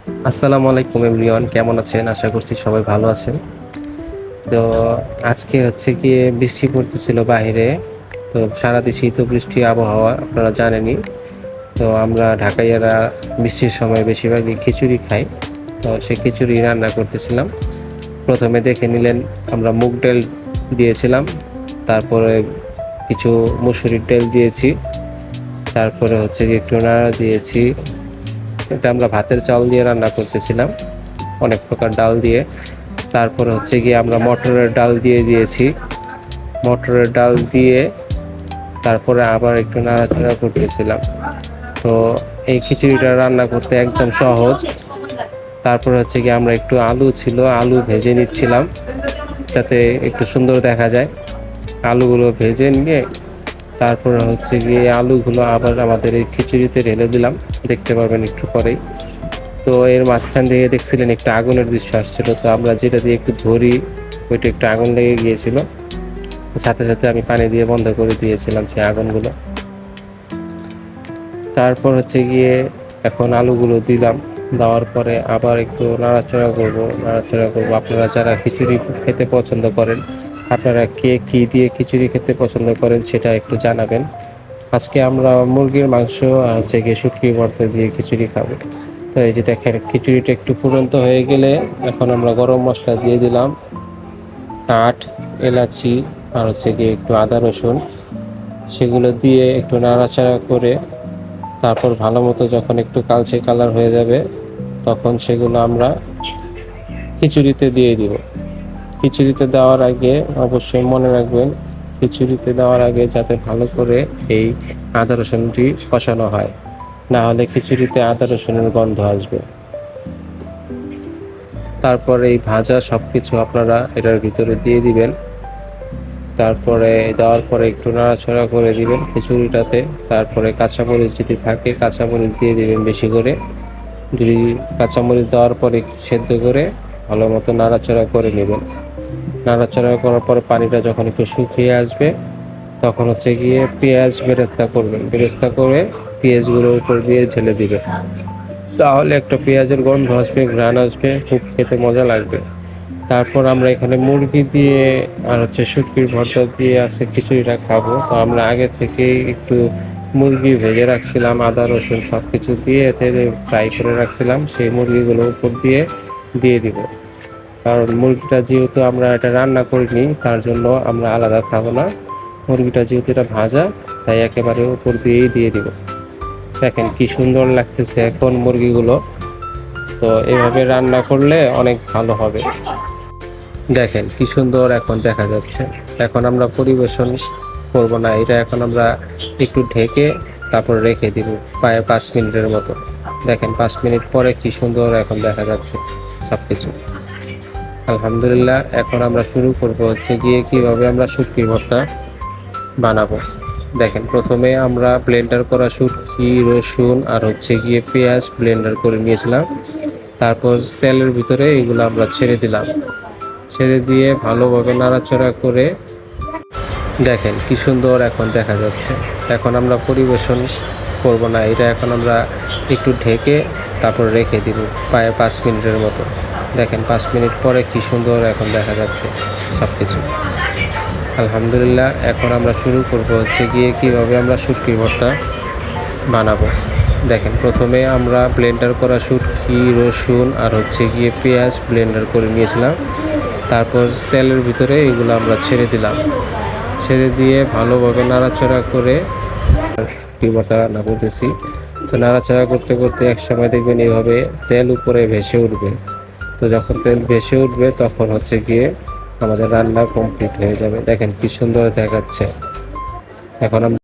আসসালামু আলাইকুম এভরিওয়ান, কেমন আছেন? আশা করছি সবাই ভালো আছেন। তো আজকে হচ্ছে গিয়ে বৃষ্টি পড়তেছিল বাইরে। তো সারা দেশেই তো বৃষ্টি আবহাওয়া, আপনারা জানেনই। তো আমরা ঢাকাইয়ারা বৃষ্টির সময় বেশিরভাগই খিচুড়ি খাই। তো সেই খিচুড়ি রান্না করতেছিলাম। প্রথমে দেখে নিলেন আমরা মুগ ডাল দিয়েছিলাম, তারপরে কিছু মসুরির ডাল দিয়েছি, তারপরে হচ্ছে গিয়ে একটু নাড়া দিয়েছি। এটা আমরা ভাতের চাল দিয়ে রান্না করতেছিলাম, অনেক প্রকার ডাল দিয়ে। তারপরে হচ্ছে গিয়ে আমরা মটরের ডাল দিয়ে দিয়েছি। মটরের ডাল দিয়ে তারপরে আবার একটু নাড়াচাড়া করতেছিলাম। তো এই খিচুড়িটা রান্না করতে একদম সহজ। তারপরে হচ্ছে গিয়ে আমরা একটু আলু ছিল, আলু ভেজে নিচ্ছিলাম যাতে একটু সুন্দর দেখা যায়। আলুগুলো ভেজে নিয়ে তারপরে হচ্ছে গিয়ে আলুগুলো আবার আমাদের এই খিচুড়িতে ঢেলে দিলাম, দেখতে পারবেন একটু পরেই। তো এর মাঝখান থেকে দেখছিলেন একটা আগুনের দৃশ্য আসছিল। তো আমরা যেটা দিয়ে একটু ধরি, ওইটা একটু আগুন লেগে গিয়েছিল। সাথে সাথে আমি পানি দিয়ে বন্ধ করে দিয়েছিলাম সেই আগুনগুলো। তারপর হচ্ছে গিয়ে এখন আলুগুলো দিলাম, দেওয়ার পরে আবার একটু নাড়াচাড়া করবো। আপনারা যারা খিচুড়ি খেতে পছন্দ করেন, আপনারা কে কী দিয়ে খিচুড়ি খেতে পছন্দ করেন সেটা একটু জানাবেন। আজকে আমরা মুরগির মাংস আর হচ্ছে গিয়ে শুটকি ভর্তা দিয়ে খিচুড়ি খাবো। তো এই যে দেখেন, খিচুড়িটা একটু ফুটন্ত হয়ে গেলে এখন আমরা গরম মশলা দিয়ে দিলাম, কাঠ, এলাচি আর হচ্ছে গিয়ে একটু আদা রসুন। সেগুলো দিয়ে একটু নাড়াচাড়া করে তারপর ভালো মতো যখন একটু কালচে কালার হয়ে যাবে, তখন সেগুলো আমরা খিচুড়িতে দিয়ে দিব। খিচুড়িতে দেওয়ার আগে অবশ্যই মনে রাখবেন, খিচুড়িতে দেওয়ার আগে যাতে ভালো করে এই আদা রসুনটি কষানো হয়, না হলে খিচুড়িতে আদা রসুনের গন্ধ আসবে। তারপর এই ভাজা সব কিছু আপনারা এটার ভিতরে দিয়ে দিবেন। তারপরে দেওয়ার পরে একটু নাড়াচাড়া করে দিবেন খিচুড়িটাতে। তারপরে কাঁচামরিচ যদি থাকে কাঁচামরিচ দিয়ে দিবেন বেশি করে। যদি কাঁচামরিচ দেওয়ার পরে সেদ্ধ করে ভালো মতো নাড়াচাড়া করে নেবেন। নাড়াচাড়া করার পরে পানিটা যখন একটু শুকিয়ে আসবে, তখন হচ্ছে গিয়ে পেঁয়াজ বেরেস্তা করবেন। বেরেস্তা করে পেঁয়াজগুলোর উপর দিয়ে ঢেলে দিবেন। তাহলে একটা পেঁয়াজের গন্ধ আসবে, ঘ্রাণ আসবে, খুব খেতে মজা লাগবে। তারপর আমরা এখানে মুরগি দিয়ে আর হচ্ছে শুটকির ভর্তা দিয়ে আজকে খিচুড়িটা খাবো। তো আমরা আগে থেকেই একটু মুরগি ভেজে রাখছিলাম, আদা রসুন সব কিছু দিয়ে তেলে ফ্রাই করে রাখছিলাম। সেই মুরগিগুলো উপর দিয়ে দিয়ে দিব, কারণ মুরগিটা যেহেতু আমরা এটা রান্না করিনি, তার জন্য আমরা আলাদা খাবো না। মুরগিটা যেহেতু এটা ভাজা, তাই একেবারে উপর দিয়েই দিয়ে দিব। দেখেন কি সুন্দর লাগতেছে এখন মুরগিগুলো। তো এভাবে রান্না করলে অনেক ভালো হবে। দেখেন কি সুন্দর এখন দেখা যাচ্ছে। এখন আমরা পরিবেশন করব না, এটা এখন আমরা একটু ঢেকে তারপর রেখে দিব প্রায় 5 মিনিটের মতো। দেখেন 5 মিনিট পরে কি সুন্দর এখন দেখা যাচ্ছে সব কিছু। আলহামদুলিল্লাহ, এখন আমরা শুরু করব হচ্ছে গিয়ে কীভাবে আমরা শুটকি ভর্তা বানাবো। দেখেন প্রথমে আমরা ব্লেন্ডার করা শুটকি, রসুন আর হচ্ছে গিয়ে পেঁয়াজ ব্লেন্ডার করে নিয়েছিলাম। তারপর তেলের ভিতরে এগুলো আমরা ছেড়ে দিলাম। ছেড়ে দিয়ে ভালোভাবে নাড়াচাড়া করে দেখেন কি সুন্দর এখন দেখা যাচ্ছে। এখন আমরা পরিবেশন করব না, এটা এখন আমরা একটু ঢেকে তারপর রেখে দিব প্রায় 5 মিনিটের মতো। দেখেন 5 মিনিট পরে কি সুন্দর এখন দেখা যাচ্ছে সব কিছু। আলহামদুলিল্লাহ, এখন আমরা শুরু করব হচ্ছে গিয়ে কীভাবে আমরা শুটকি ভর্তা বানাবো। দেখেন প্রথমে আমরা ব্লেন্ডার করা শুটকি, রসুন আর হচ্ছে গিয়ে পেঁয়াজ ব্লেন্ডার করে নিয়েছিলাম। তারপর তেলের ভিতরে এগুলো আমরা ছেড়ে দিলাম। ছেড়ে দিয়ে ভালোভাবে নাড়াচাড়া করে শুটকি ভর্তা রান্না করতেছি। তো নাড়াচাড়া করতে করতে এক সময় দেখবেন এইভাবে তেল উপরে ভেসে উঠবে। তো যখন তেল ভেসে উঠবে তখন হচ্ছে গিয়ে আমাদের রান্না কমপ্লিট হয়ে যাবে। দেখেন কি সুন্দর দেখাচ্ছে। এখন আমরা